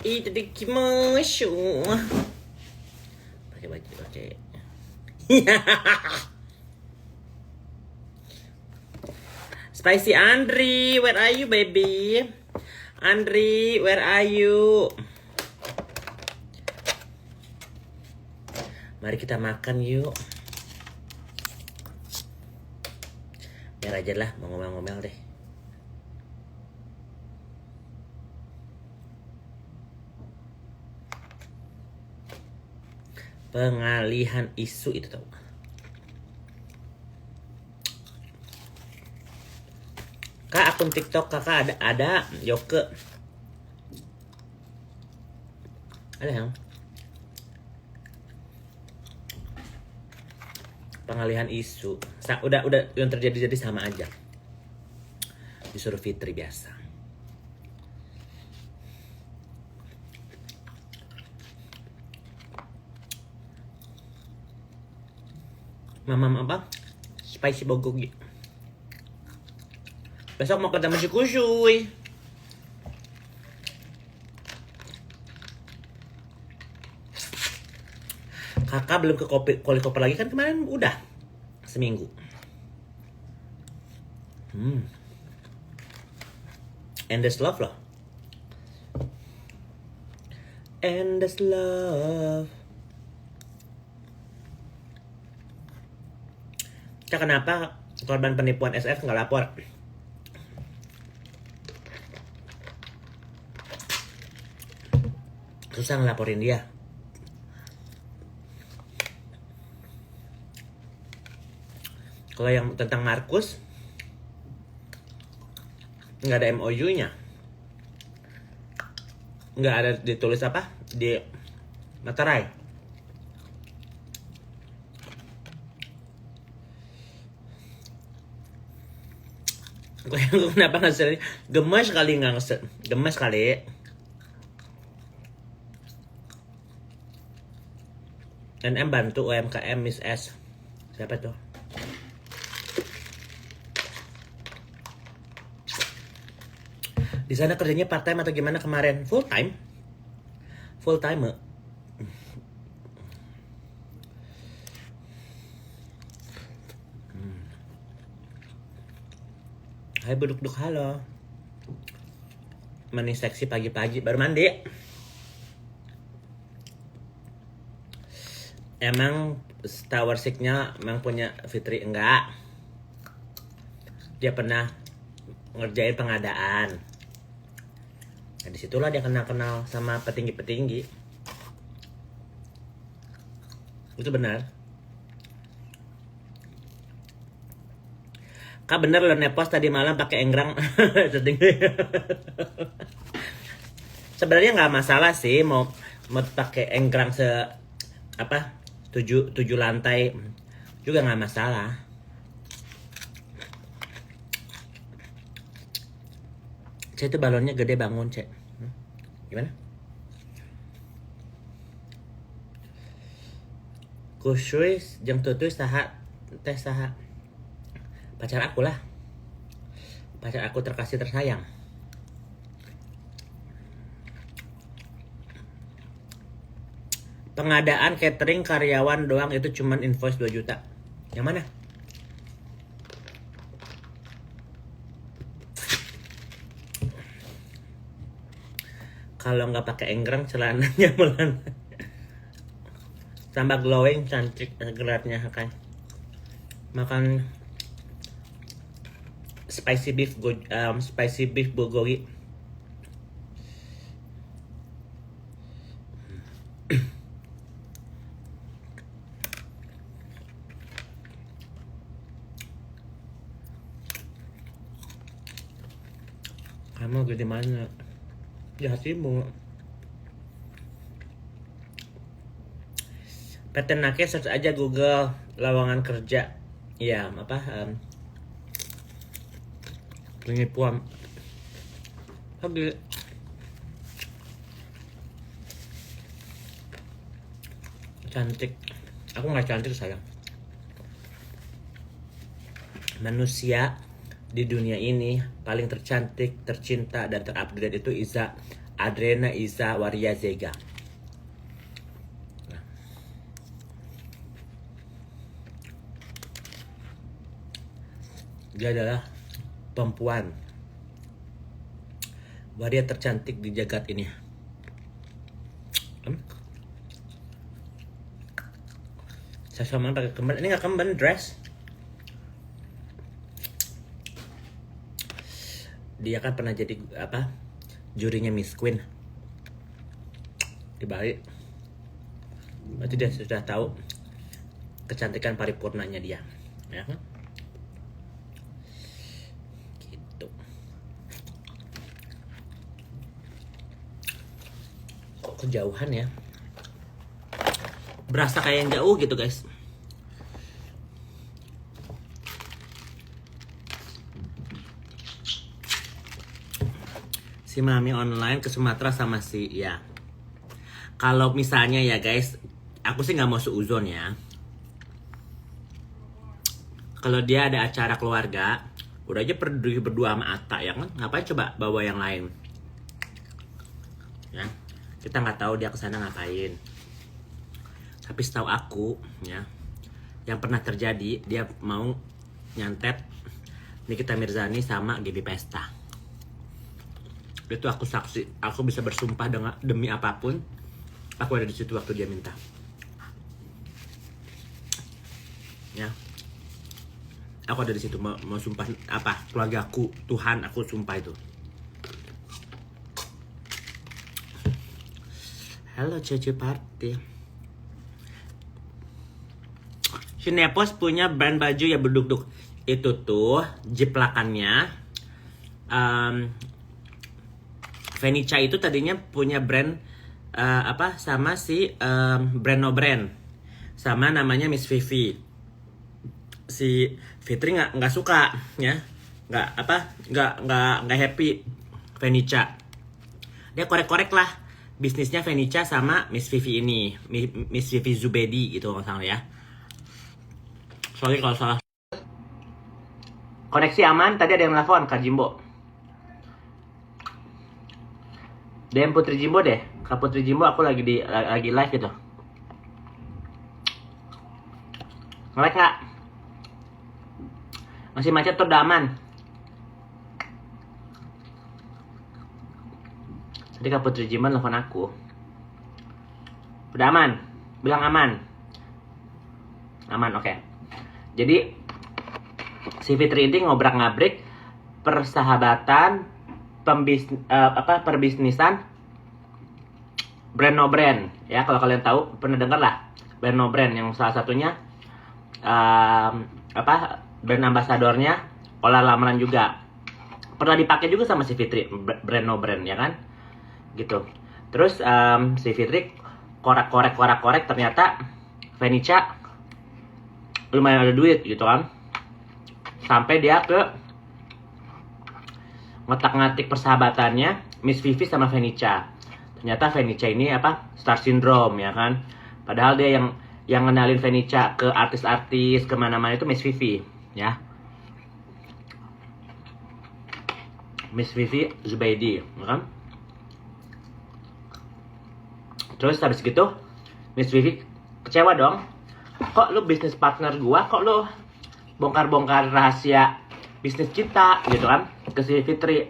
Itadakimasu. Pakai baju, oke. Spicy Andri, where are you, baby? Andri, where are you? Mari kita makan yuk. Biar aja lah, mau ngomel-ngomel deh. Pengalihan isu itu tau. Kak, akun TikTok kakak ada Yoke. Ada yang pengalihan isu. Udah yang terjadi jadi sama aja. Disuruh Fitri biasa. Mama apa? Spicy bogogi. Besok mau ketemu si Kusuy. Kakak belum ke Koli Koper lagi kan kemarin udah seminggu. Endless love loh. Endless love. Kenapa korban penipuan SF nggak lapor? Susah ngelaporin dia. Kalau yang tentang Markus nggak ada MOU-nya, nggak ada ditulis apa di materai. Kenapa ngasih? Gemes kali nggak ngasih? Gemes kali. NM bantu UMKM Miss S. Siapa tuh? Di sana kerjanya part time atau gimana kemarin? Full time? Full time. Hai buduk-duk, halo. Mani seksi pagi-pagi baru mandi. Emang Tower 6-nya emang punya Fitri? Enggak. Dia pernah ngerjain pengadaan. Nah, disitulah dia kenal-kenal sama petinggi-petinggi. Itu benar. Kak bener lo nepos tadi malam pakai enggrang. Sebenarnya nggak masalah sih mau pakai enggrang tujuh lantai juga nggak masalah. Cek itu balonnya gede bangun cek. Gimana? Kusuy jam tutup teh saha. Pacar aku lah. Pacar aku terkasih tersayang. Pengadaan catering karyawan doang itu cuman invoice 2 juta. Yang mana? Kalau nggak pakai enggrang celananya melana. Tambah glowing, cantik gelarnya kan. Makan spicy beef bulgogi. Kamu gede mana? Di hatimu. PT Nakes search aja Google lowongan kerja. Ya, penipuan. Oke. Cantik. Aku nggak cantik sayang. Manusia di dunia ini paling tercantik, tercinta, dan terupgrade itu Iza Adrena Isa Waria Zega. Dia adalah perempuan waria tercantik di jagat ini. Saya sama pakai kemben. Ini nggak kemben, dress. Dia kan pernah jadi apa? Jurinya Miss Queen di Bali. Berarti dia sudah tahu kecantikan paripurnanya dia, ya kan? Gitu. Kok kejauhan ya? Berasa kayak yang jauh gitu, guys. Si Mami online ke Sumatera sama si ya. Kalau misalnya ya guys, aku sih nggak mau seuzon ya. Kalau dia ada acara keluarga, udah aja pergi berdua sama Atta ya kan? Ngapain coba bawa yang lain? Ya, kita nggak tahu dia kesana ngapain. Tapi setahu aku ya, yang pernah terjadi dia mau nyantet Nikita Mirzani sama Gaby Pesta. Itu aku saksi, aku bisa bersumpah demi apapun, aku ada di situ waktu dia minta. Ya, aku ada di situ mau sumpah apa keluarga aku, Tuhan aku sumpah itu. Halo Cece Party. Sinepos punya brand baju ya berduk-duk. Itu tuh jiplakannya. Venica itu tadinya punya brand apa sama si brand no brand sama namanya Miss Vivi. Si Fitri nggak suka ya, nggak happy Venica. Dia korek-korek lah bisnisnya Venica sama Miss Vivi ini, Miss Vivi Zubedi gitu nggak salah ya. Sorry kalau salah. Koneksi aman, tadi ada yang nelfon Kak Jimbo. DM Putri Jimbo deh. Kak Putri Jimbo aku lagi live gitu. Nge-like nggak? Masih macet tuh udah aman. Tadi Kak Putri Jimbo nelfon aku. Udah aman? Bilang aman. Aman, oke. Jadi si Fitri ini ngobrak-ngabrik persahabatan perbisnisan brand no brand ya. Kalau kalian tahu, pernah dengar lah brand no brand yang salah satunya brand ambasadornya Ola Lamran juga pernah dipakai juga sama si Fitri, brand no brand ya kan gitu. Terus si Fitri korek ternyata Venica lumayan ada duit gitu kan, sampai dia ke ngotak-ngatik persahabatannya Miss Vivi sama Venica. Ternyata Venica ini star syndrome ya kan. Padahal dia yang ngenalin Venica ke artis-artis kemana-mana itu Miss Vivi ya. Miss Vivi Zubaidi ya kan. Terus habis gitu Miss Vivi kecewa dong. Kok lu bisnis partner gua, kok lu bongkar-bongkar rahasia bisnis kita gitu kan ke si Fitri.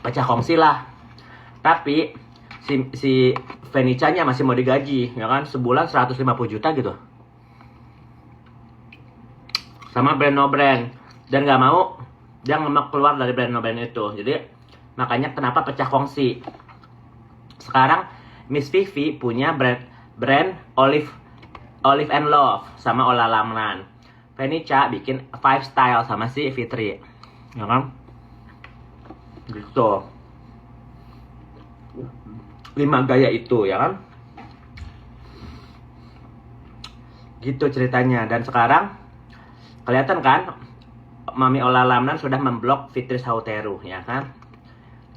Pecah kongsi lah. Tapi si Venica-nya masih mau digaji ya kan, sebulan 150 juta gitu sama brand no brand, dan nggak mau keluar dari brand no brand itu. Jadi makanya kenapa pecah kongsi. Sekarang Miss Vivi punya brand Olive and Love sama Ola Lamran. Venica bikin 5 style sama si Fitri ya kan gitu. 5 gaya itu ya kan gitu ceritanya. Dan sekarang kelihatan kan Mami Ola Lamran sudah memblok Fitri Sauteru ya kan.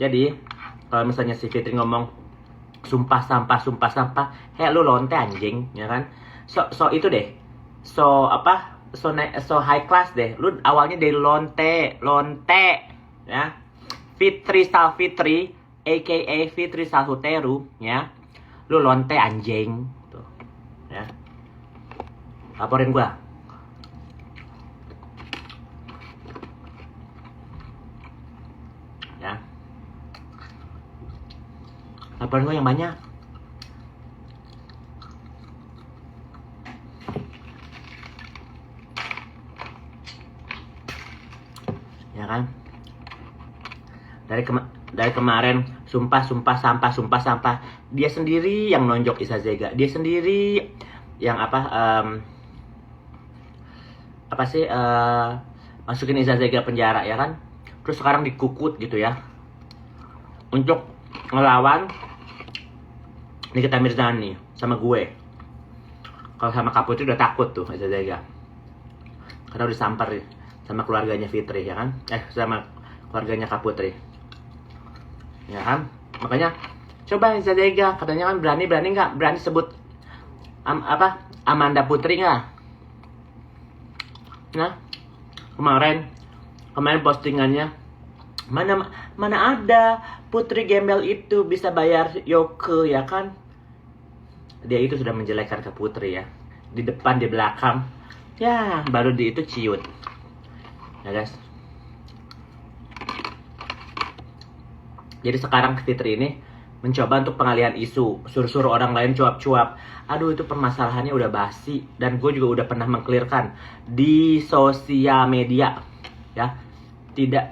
Jadi kalau misalnya si Fitri ngomong sumpah sampah, hei lu lonte anjing ya kan, so itu deh, so high class deh lu, awalnya dari lonte ya. Fitri Salfitri, aka Fitri Salhuteru, ya. Lu lonte anjing, tuh, ya. Laporin gua. Ya. Laporin gua yang banyak. Ya kan? Dari kemarin sumpah sampah, dia sendiri yang nonjok Isa Zega, dia sendiri yang masukin Isa Zega penjara, ya kan? Terus sekarang dikukut gitu ya untuk ngelawan Nikita Mirzani sama gue. Kalau sama Kak Putri udah takut tuh Isa Zega, karena udah disamper sama keluarganya Fitri, ya kan? Sama keluarganya Kak Putri, ya kan? Makanya coba Isa Zega katanya kan berani nggak? Berani sebut Amanda Putri nggak? Nah, kemarin postingannya, mana ada Putri Gembel itu bisa bayar Yoke, ya kan? Dia itu sudah menjelekkan ke Putri ya, di depan di belakang, ya baru di itu ciut, ya guys. Jadi sekarang Fitri ini mencoba untuk pengalihan isu, suruh-suruh orang lain cuap-cuap. Aduh, itu permasalahannya udah basi, dan gue juga udah pernah mengklirkan di sosial media, ya. Tidak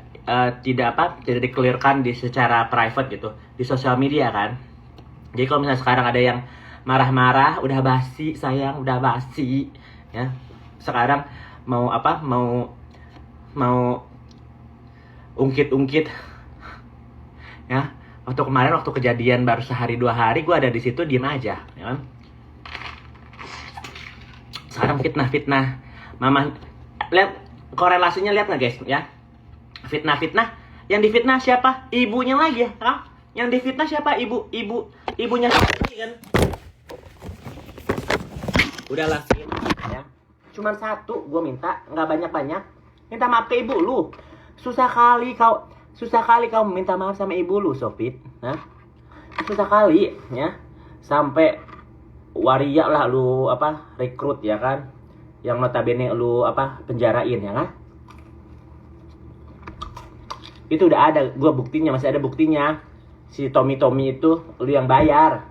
dikelirkan di secara private gitu, di sosial media kan. Jadi kalau misalnya sekarang ada yang marah-marah, udah basi sayang, udah basi, ya. Sekarang mau ungkit-ungkit, ya. Waktu kejadian baru sehari 2 hari, gue ada di situ diem aja, ya kan. Sekarang fitnah, mama, lihat korelasinya, lihat nggak guys, ya. Fitnah, yang difitnah siapa? Ibunya lagi, ya. Yang difitnah siapa? Ibunya lagi kan. Udahlah, ya. Cuman satu gue minta, nggak banyak-banyak. Minta maaf ke ibu lu. Susah kali kau minta maaf sama ibu lu, Sofit. Nah, susah kali, ya. Sampai waria lah lu rekrut, ya kan. Yang notabene lu penjarain, ya kan. Itu udah ada, gue buktinya, masih ada buktinya. Si Tommy itu lu yang bayar.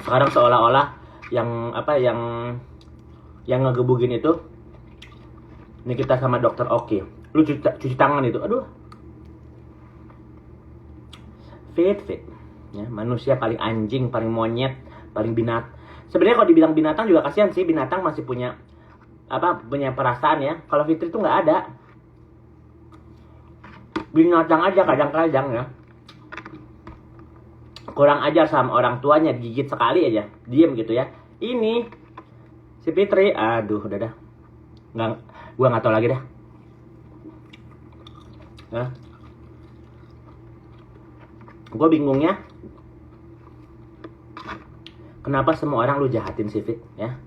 Sekarang seolah-olah yang ngegebugin itu ini kita sama dokter Oki. Lu cuci tangan itu. Aduh. Fit. Ya, manusia paling anjing, paling monyet, paling binat. Sebenarnya kalau dibilang binatang juga kasihan sih, binatang masih punya perasaan, ya. Kalau Fitri itu nggak ada. Binatang aja kadang-kadang, ya. Kurang ajar sama orang tuanya, digigit sekali aja, diem gitu ya. Ini si Fitri, aduh, udah dah. Gua nggak tahu lagi dah. Nah, gue bingungnya, kenapa semua orang lu jahatin si Fit, ya?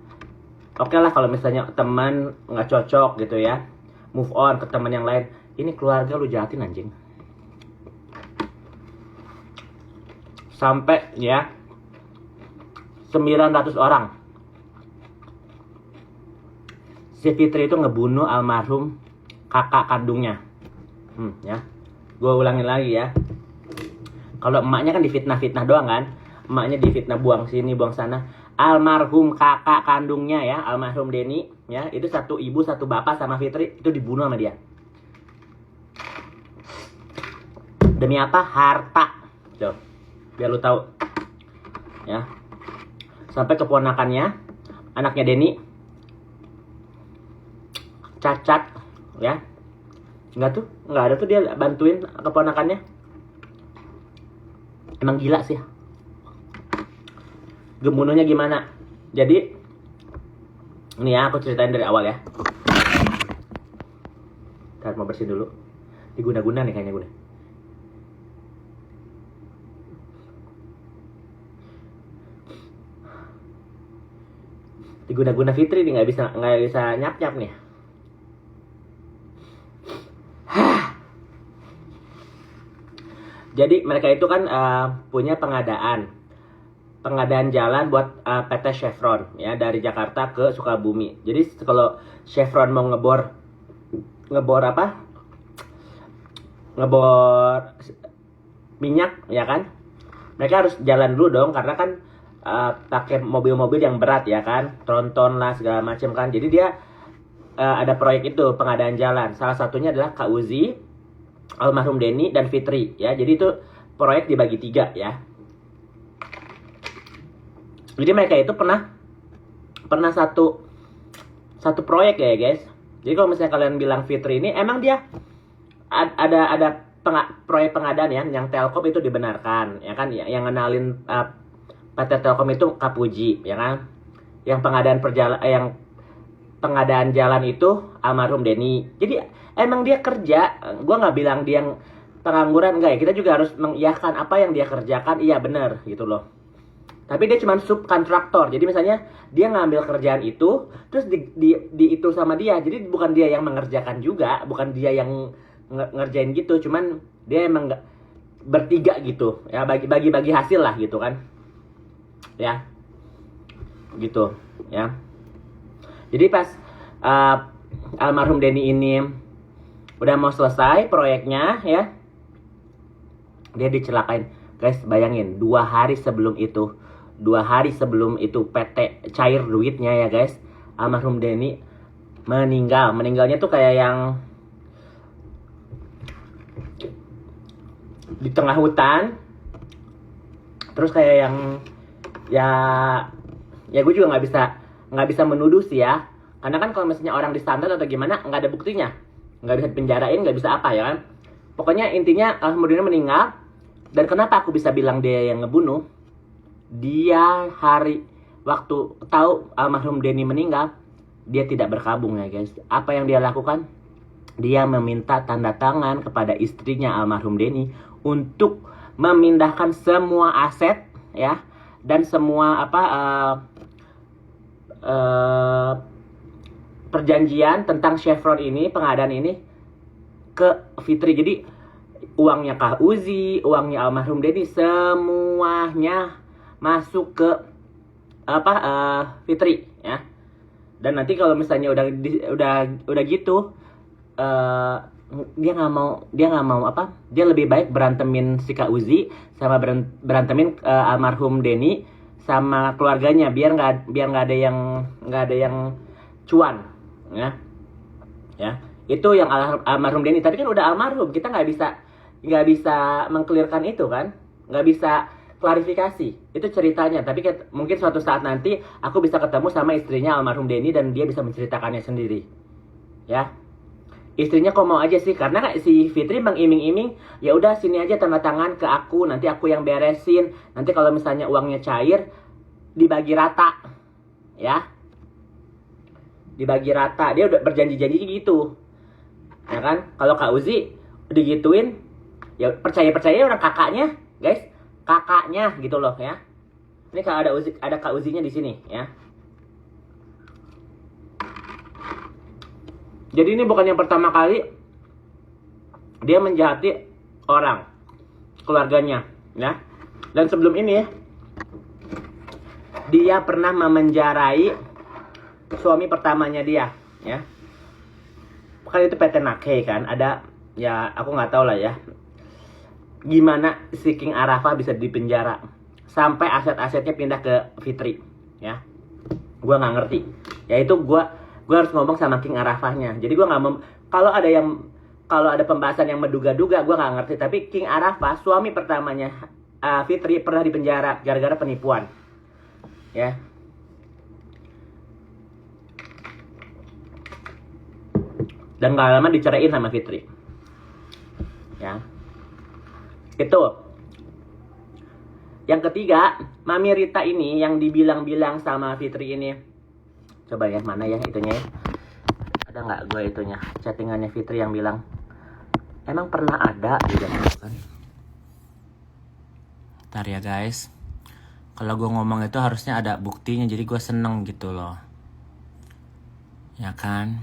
Oke lah kalau misalnya teman nggak cocok gitu ya, move on ke teman yang lain. Ini keluarga lu jahatin anjing. Sampai ya 900 orang. Si Fitri itu ngebunuh almarhum kakak kandungnya. Ya. Gue ulangin lagi ya. Kalau emaknya kan difitnah-fitnah doang kan. Emaknya difitnah buang sini, buang sana. Almarhum kakak kandungnya ya, almarhum Denny ya, itu satu ibu, satu bapak sama Fitri itu dibunuh sama dia. Demi apa? Harta. Tuh. Biar lu tahu. Ya. Sampai keponakannya, anaknya Denny cacat ya. Enggak ada tuh dia bantuin keponakannya. Emang gila sih. Gemunuhnya gimana? Jadi ini ya, aku ceritain dari awal ya. Ntar mau bersihin dulu. Diguna-guna nih kayaknya gue. Diguna-guna Fitri nih, nggak bisa nyap-nyap nih. Jadi mereka itu kan punya pengadaan jalan buat PT Chevron ya, dari Jakarta ke Sukabumi. Jadi kalau Chevron mau ngebor apa? Ngebor minyak ya kan? Mereka harus jalan dulu dong, karena kan pakai mobil-mobil yang berat ya kan, tronton lah segala macam kan. Jadi dia ada proyek itu pengadaan jalan. Salah satunya adalah Kak Uzi, almarhum Denny, dan Fitri ya. Jadi itu proyek dibagi 3 ya. Jadi mereka itu pernah satu proyek ya guys. Jadi kalau misalnya kalian bilang Fitri ini, emang dia ada proyek pengadaan ya, yang Telkom itu dibenarkan ya kan, yang ngenalin PT Telkom itu Kapuji ya kan, yang pengadaan jalan itu almarhum Denny. Jadi emang dia kerja, gue nggak bilang dia yang pengangguran, enggak ya, kita juga harus mengiyakan apa yang dia kerjakan, iya bener gitu loh. Tapi dia cuma subkontraktor, jadi misalnya dia ngambil kerjaan itu, terus di itu sama dia, jadi bukan dia yang mengerjakan juga, bukan dia yang ngerjain gitu, cuman dia emang nggak bertiga gitu ya, bagi hasil lah gitu kan ya, gitu ya. Jadi pas almarhum Denny ini udah mau selesai proyeknya ya, dia dicelakain guys. Bayangin 2 hari sebelum itu PT cair duitnya ya guys, almarhum Denny meninggalnya tuh kayak yang di tengah hutan, terus kayak yang ya gue juga nggak bisa menuduh sih ya, karena kan kalau misalnya orang disantet atau gimana nggak ada buktinya, nggak bisa penjarain, nggak bisa apa ya kan. Pokoknya intinya almarhum meninggal. Dan kenapa aku bisa bilang dia yang ngebunuh? Dia waktu tahu almarhum Denny meninggal, dia tidak berkabung ya guys. Apa yang dia lakukan? Dia meminta tanda tangan kepada istrinya almarhum Denny untuk memindahkan semua aset ya, dan semua perjanjian tentang Chevron ini, pengadaan ini, ke Fitri. Jadi uangnya Kak Uzi, uangnya almarhum Denny, semuanya masuk ke Fitri ya. Dan nanti kalau misalnya udah gitu, dia nggak mau dia lebih baik berantemin si Kak Uzi sama berantemin almarhum Denny sama keluarganya, biar nggak ada yang cuan ya. Itu yang almarhum Denny. Tadi kan udah almarhum, kita nggak bisa mengklirkan itu kan, nggak bisa klarifikasi itu ceritanya. Tapi mungkin suatu saat nanti aku bisa ketemu sama istrinya almarhum Denny dan dia bisa menceritakannya sendiri ya. Istrinya kok mau aja sih, karena si Fitri mengiming-iming, ya udah sini aja tanda tangan ke aku, nanti aku yang beresin, nanti kalau misalnya uangnya cair dibagi rata ya, dibagi rata. Dia udah berjanji gitu ya kan. Kalau Kak Uzi digituin, ya percaya orang kakaknya guys, kakaknya gitu loh ya. Ini kalau ada Kak Uzinya di sini ya. Jadi ini bukan yang pertama kali dia menjahati orang, keluarganya ya. Dan sebelum ini dia pernah memenjarai suami pertamanya dia ya. Kan itu PT Nakhe kan, ada ya, aku nggak tahu lah ya gimana si King Arafah bisa dipenjara sampai aset-asetnya pindah ke Fitri ya. Gua nggak ngerti. Ya itu gue harus ngomong sama King Arafahnya. Jadi gue nggak kalau ada pembahasan yang menduga-duga, gue nggak ngerti. Tapi King Arafah, suami pertamanya Fitri, pernah dipenjara gara-gara penipuan ya. Dan gak lama diceraiin sama Fitri ya. Itu yang ketiga, Mami Rita ini yang dibilang-bilang sama Fitri ini. Coba ya, mana ya itunya ya? Ada nggak gue itunya, chattingannya Fitri yang bilang, emang pernah ada juga kan? Ntar ya guys, kalau gue ngomong itu harusnya ada buktinya, jadi gue seneng gitu loh ya kan.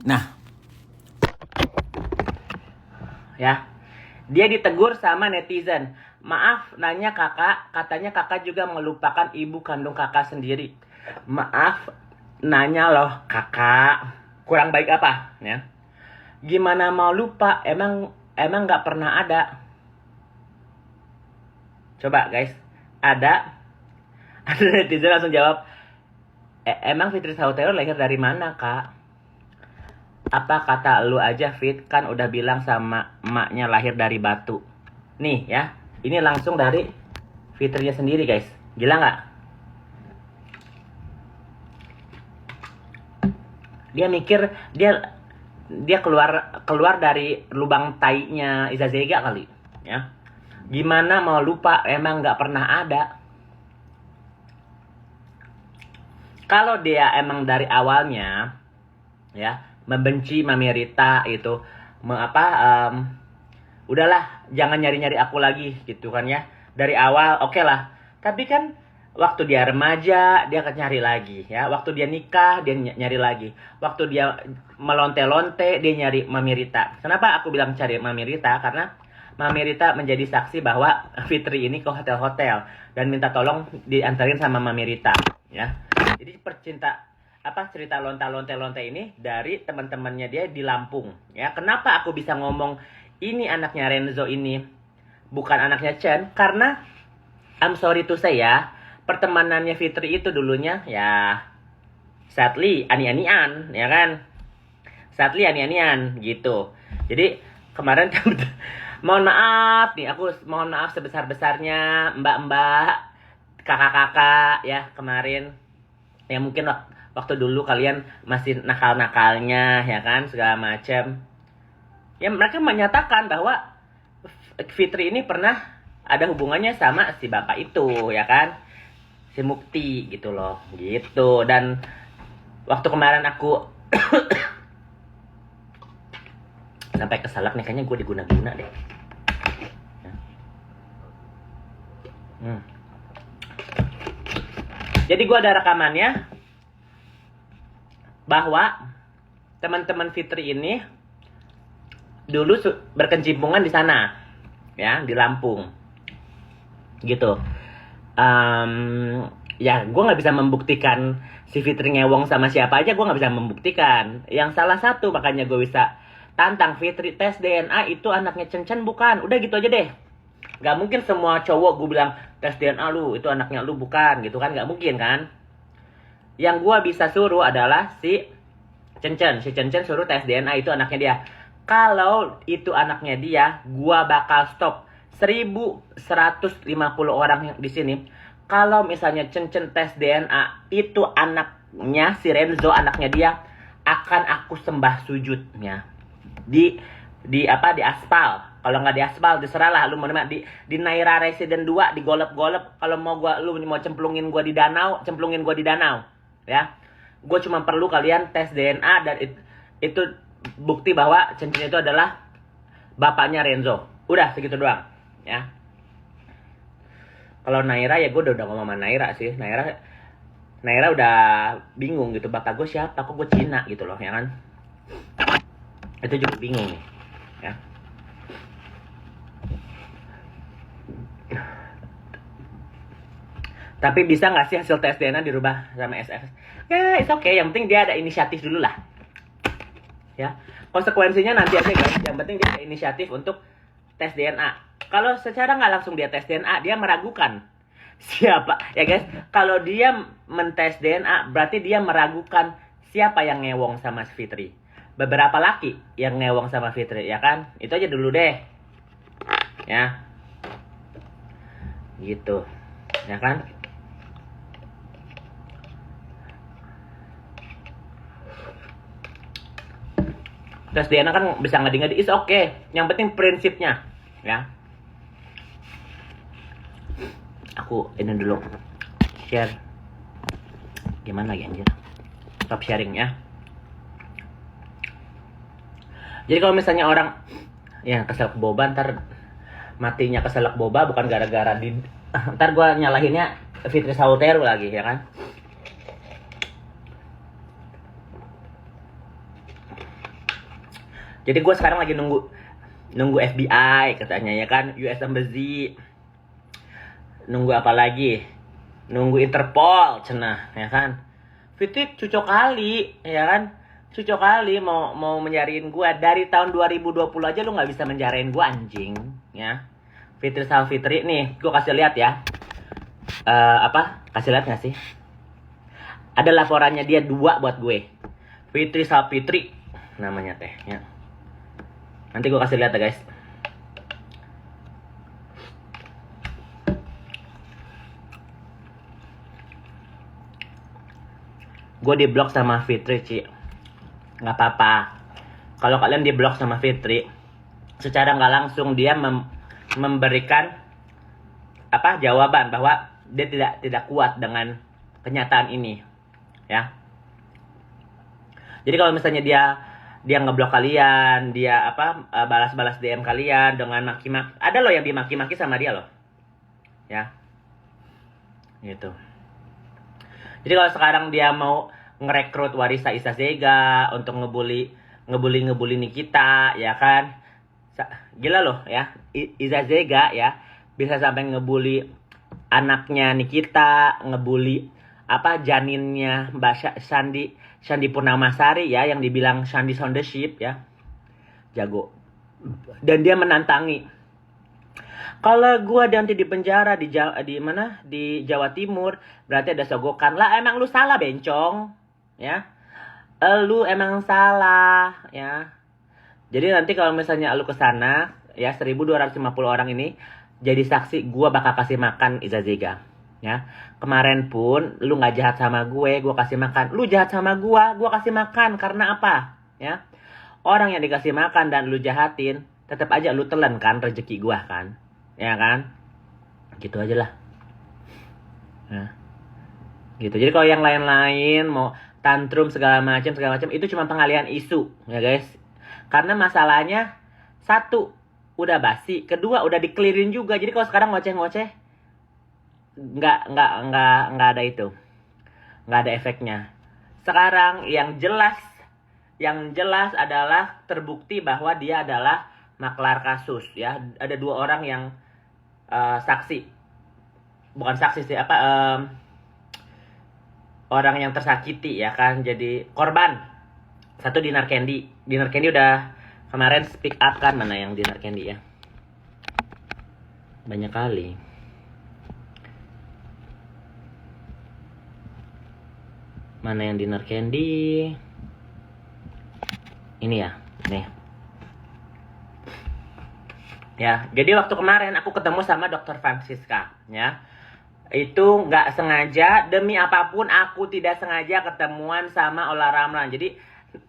Nah, ya, dia ditegur sama netizen. Maaf, nanya kakak, katanya kakak juga melupakan ibu kandung kakak sendiri. Maaf, nanya loh kakak, kurang baik apa? Ya, gimana mau lupa? Emang nggak pernah ada. Coba guys, ada netizen langsung jawab, emang Fitri Sautero lahir dari mana kak? Apa kata lu aja Fit, kan udah bilang sama emaknya lahir dari batu. Nih ya, ini langsung dari Fitrinya sendiri guys. Gila nggak? Dia mikir dia keluar dari lubang tainya Iza Zega kali, ya. Gimana mau lupa, emang nggak pernah ada. Kalau dia emang dari awalnya ya membenci Mami Rita itu, udahlah jangan nyari-nyari aku lagi gitu kan ya. Dari awal oke lah. Tapi kan waktu dia remaja dia akan nyari lagi ya. Waktu dia nikah dia nyari lagi. Waktu dia melonte-lonte dia nyari Mami Rita. Kenapa aku bilang cari Mami Rita? Karena Mami Rita menjadi saksi bahwa Fitri ini ke hotel-hotel dan minta tolong diantarin sama Mami Rita ya. Jadi cerita lonta-lonte ini dari teman-temannya dia di Lampung ya. Kenapa aku bisa ngomong ini anaknya Renzo ini bukan anaknya Chen? Karena I'm sorry to say ya, pertemanannya Fitri itu dulunya ya sadly ani-anian ya kan. Sadly ani-anian gitu. Jadi kemarin mohon maaf nih, aku mohon maaf sebesar-besarnya mbak-mbak, kakak-kakak ya kemarin. Ya mungkin waktu dulu kalian masih nakal-nakalnya ya kan, segala macam. Ya mereka menyatakan bahwa Fitri ini pernah ada hubungannya sama si bapak itu ya kan, si Mukti gitu loh, gitu. Dan waktu kemarin aku sampai kesalak nih, kayaknya gue diguna-guna deh. Jadi gue ada rekamannya bahwa teman-teman Fitri ini dulu berkecimpungan di sana ya, di Lampung gitu. Ya gue nggak bisa membuktikan si Fitri ngewong sama siapa aja, gue nggak bisa membuktikan. Yang salah satu makanya gue bisa tantang Fitri tes DNA itu anaknya Chen bukan. Udah gitu aja deh. Gak mungkin semua cowok gue bilang tes DNA lu itu anaknya lu bukan gitu kan, gak mungkin kan. Yang gue bisa suruh adalah si Chen suruh tes DNA itu anaknya dia. Kalau itu anaknya dia, gue bakal stop 1.150 orang yang di sini. Kalau misalnya Chen tes DNA itu anaknya si Renzo, anaknya dia, akan aku sembah sujudnya di aspal. Kalau nggak di aspal, diserahlah lu mau di Naira Resident 2 di golep-golep. Kalau lu mau cemplungin gua di danau, ya. Gue cuma perlu kalian tes DNA dan itu bukti bahwa cincin itu adalah bapaknya Renzo. Udah segitu doang, ya. Kalau Naira ya gue udah ngomong sama Naira sih. Naira udah bingung gitu, bapak gue siapa, kok gue Cina gitu loh, ya kan. Itu juga bingung nih, ya. Tapi bisa nggak sih hasil tes DNA dirubah sama SF? Ya, it's okay. Yang penting dia ada inisiatif dulu lah. Ya, konsekuensinya nanti aja guys. Yang penting dia ada inisiatif untuk tes DNA. Kalau secara nggak langsung dia tes DNA, dia meragukan siapa, ya guys. Kalau dia mentes DNA, berarti dia meragukan siapa yang ngewong sama Fitri. Beberapa laki yang ngewong sama Fitri, ya kan? Itu aja dulu deh, ya. Gitu, ya kan? Tes DNA kan bisa ngadi-ngadi, is oke. Yang penting prinsipnya, ya. Aku ini dulu share. Gimana lagi anjir? Stop sharing ya. Jadi kalau misalnya orang ya keselak boba, ntar matinya keselak boba bukan gara-gara ntar gue nyalahinnya Fitri Sautero lagi, ya kan? Jadi gue sekarang lagi nunggu FBI katanya ya kan, US Embassy, nunggu apa lagi, nunggu Interpol cenah ya kan. Fitri cucok kali ya kan, cucok kali mau menjariin gue dari tahun 2020 aja lu nggak bisa menjarain gue anjing ya. Fitri sama Fitri nih, gue kasih lihat ya. Kasih lihat nggak sih? Ada laporannya dia 2 buat gue. Fitri sama Fitri namanya teh ya. Nanti gue kasih lihat ya guys. Gue diblok sama Fitri, Ci. Nggak apa-apa. Kalau kalian diblok sama Fitri, secara nggak langsung dia memberikan jawaban bahwa dia tidak kuat dengan kenyataan ini, ya. Jadi kalau misalnya dia ngeblok kalian, dia balas-balas DM kalian dengan maki-maki. Ada loh yang dimaki-maki sama dia loh. Ya. Gitu. Jadi kalau sekarang dia mau ngerekrut Warisa Isazega untuk ngebully Nikita, ya kan? Gila loh ya. Isazega ya bisa sampai ngebully anaknya Nikita, ngebully janinnya Mbak Shandy Purnamasari ya, yang dibilang Shandy Sound the Ship ya. Jago. Dan dia menantangi, kalau gua nanti di penjara di Jawa Timur, berarti ada sogokan. Lah emang lu salah bencong, ya. Lu emang salah, ya. Jadi nanti kalau misalnya lu kesana, ya 1.250 orang ini jadi saksi, gua bakal kasih makan Isazega, ya. Kemarin pun lu nggak jahat sama gue kasih makan. Lu jahat sama gua kasih makan karena apa, ya? Orang yang dikasih makan dan lu jahatin, tetap aja lu telan kan rezeki gua kan. Ya kan, gitu aja lah ya. Gitu. Jadi kalau yang lain-lain mau tantrum segala macam itu cuma pengalihan isu ya guys. Karena masalahnya, 1 udah basi, 2 udah dikelirin juga. Jadi kalau sekarang ngoceh-ngoceh nggak ada itu, nggak ada efeknya. Sekarang yang jelas adalah terbukti bahwa dia adalah maklar kasus ya. Ada 2 orang yang saksi, bukan saksi sih, orang yang tersakiti ya kan, jadi korban. 1 Dinar Candy udah kemarin speak up kan. Mana yang Dinar Candy ya, banyak kali. Mana yang Dinar Candy ini ya, nih ya. Jadi waktu kemarin aku ketemu sama Dr. Francisca ya, itu nggak sengaja, demi apapun aku tidak sengaja ketemuan sama Ola Ramlan. Jadi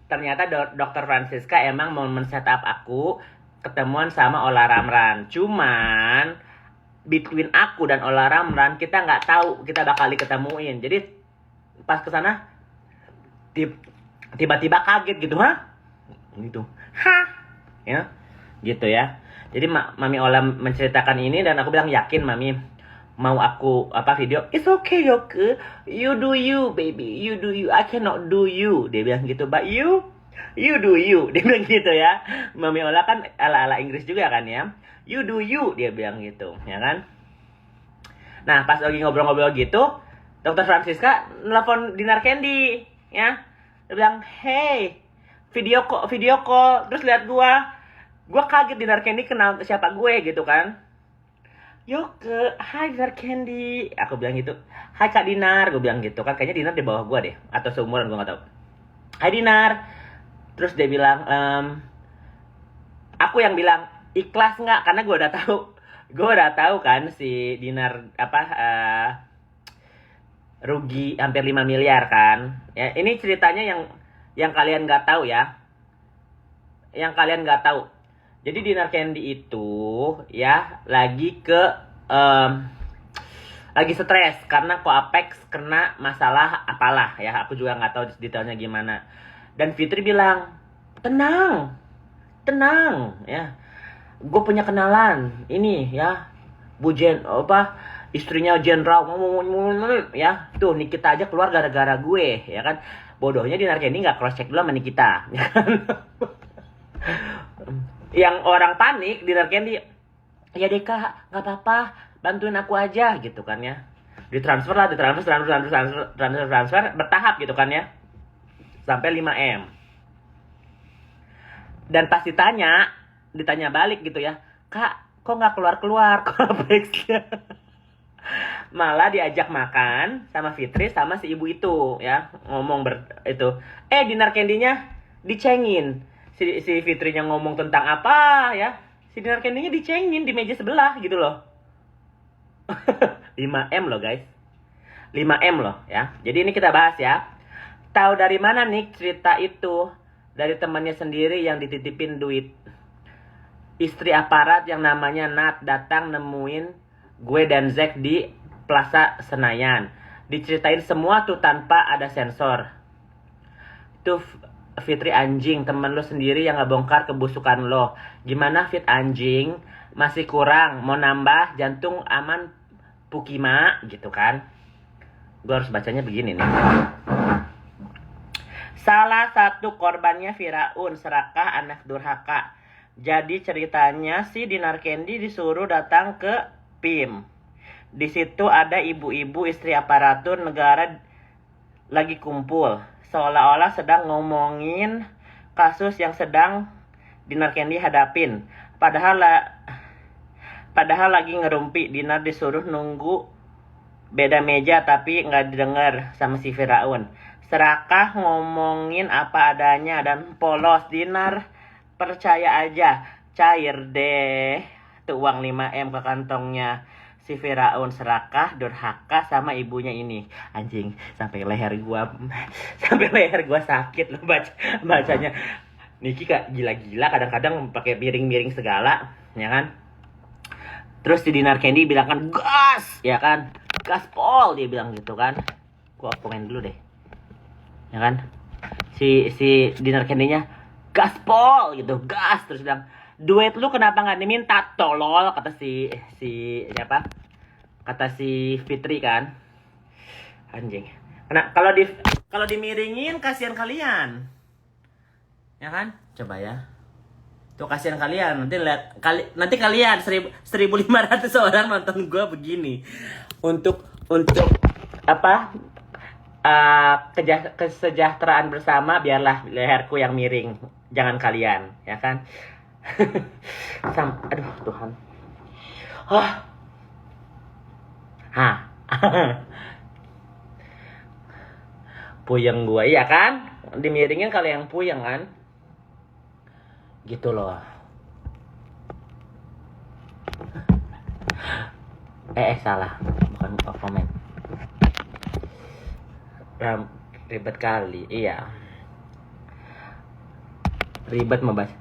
ternyata Dr. Francisca emang mau men-setup aku ketemuan sama Ola Ramlan. Cuman between aku dan Ola Ramlan, kita nggak tahu kita bakal diketemuin. Jadi pas kesana tiba-tiba kaget gitu, gitu, ya, gitu ya. Jadi Mami Ola menceritakan ini dan aku bilang, yakin Mami mau aku video? It's okay Yoke, you do you baby, you do you, I cannot do you. Dia bilang gitu, but you do you. Dia bilang gitu ya. Mami Ola kan ala Inggris juga kan ya. You do you, dia bilang gitu ya kan. Nah pas lagi ngobrol-ngobrol gitu, Dr. Francisca nelfon Dinar Candy ya. Dia bilang, hey, video call, terus lihat gua kaget. Dinar Candy kenal siapa gue gitu kan. Yoke, hai Dinar Candy, aku bilang gitu. Hai Kak Dinar, gue bilang gitu kan. Kayaknya Dinar di bawah gue deh, atau seumuran, gue gak tahu. Hai Dinar. Terus dia bilang, aku yang bilang, ikhlas nggak? Karena gue udah tahu kan si Dinar rugi hampir 5 miliar kan. Ya, ini ceritanya yang kalian nggak tahu ya. Yang kalian nggak tahu. Jadi Dinar Candy itu ya lagi stres karena Koapex kena masalah apalah ya. Aku juga nggak tahu detailnya gimana. Dan Fitri bilang, tenang ya. Gue punya kenalan ini ya, istrinya jenderal ya. Tuh Nikita aja keluar gara-gara gue ya kan. Bodohnya Dinar Candy nggak cross check dulu sama Nikita ya kan. Yang orang panik di Candy, ya deh kak, nggak apa-apa, bantuin aku aja gitu kan ya. Ditransfer bertahap gitu kan ya, sampai 5M. Dan pas ditanya balik gitu ya, kak kok nggak keluar Koreksnya. Malah diajak makan sama Fitri sama si ibu itu ya, ngomong itu. Dinar Candy-nya dicengin. Si Fitrinya ngomong tentang apa ya, si Dinar Candy-nya dicengin di meja sebelah gitu loh. 5M loh guys, 5M loh ya. Jadi ini kita bahas ya. Tahu dari mana nih cerita itu? Dari temannya sendiri yang dititipin duit. Istri aparat yang namanya Nat datang nemuin gue dan Zack di Plaza Senayan. Diceritain semua tuh tanpa ada sensor. Tuh Fitri anjing, temen lo sendiri yang ngebongkar kebusukan lo. Gimana Fit anjing? Masih kurang, mau nambah jantung aman Pukima gitu kan. Gue harus bacanya begini nih. Salah satu korbannya Firaun, serakah anak durhaka. Jadi ceritanya si Dinar Candy disuruh datang ke PIM. Di situ ada ibu-ibu istri aparatur negara lagi kumpul. Seolah-olah sedang ngomongin kasus yang sedang Dinar Candy hadapin. Padahal lagi ngerumpi. Dinar disuruh nunggu beda meja tapi nggak didengar sama si Firaun. Serakah ngomongin apa adanya dan polos. Dinar percaya aja, cair deh tuh uang 5M ke kantongnya si Firaun. Serakah, durhaka sama ibunya ini. Anjing, sampai leher gua sakit loh bacanya. Niki kak gila-gila kadang-kadang pakai miring-miring segala, ya kan? Terus si Dinar Candy bilang kan gas, ya kan? Gaspol dia bilang gitu kan. Gua komen dulu deh. Ya kan? Si Dinar Candy-nya gaspol gitu, gas, terus bilang, "Duit lu kenapa nggak diminta tolol?" kata si siapa? Kata si Fitri kan. Anjing. Karena kalau dimiringin kasihan kalian. Ya kan? Coba ya. Tuh kasihan kalian. Nanti kalian 1.500 orang nonton gua begini. Untuk apa? Kesejahteraan bersama, biarlah leherku yang miring, jangan kalian, ya kan? Aduh Tuhan. Puyeng gua, iya kan? Dimiringin kalau yang puyeng kan? Gitu loh. Salah, bukan komen. Ribet kali, iya. Ribet membaca.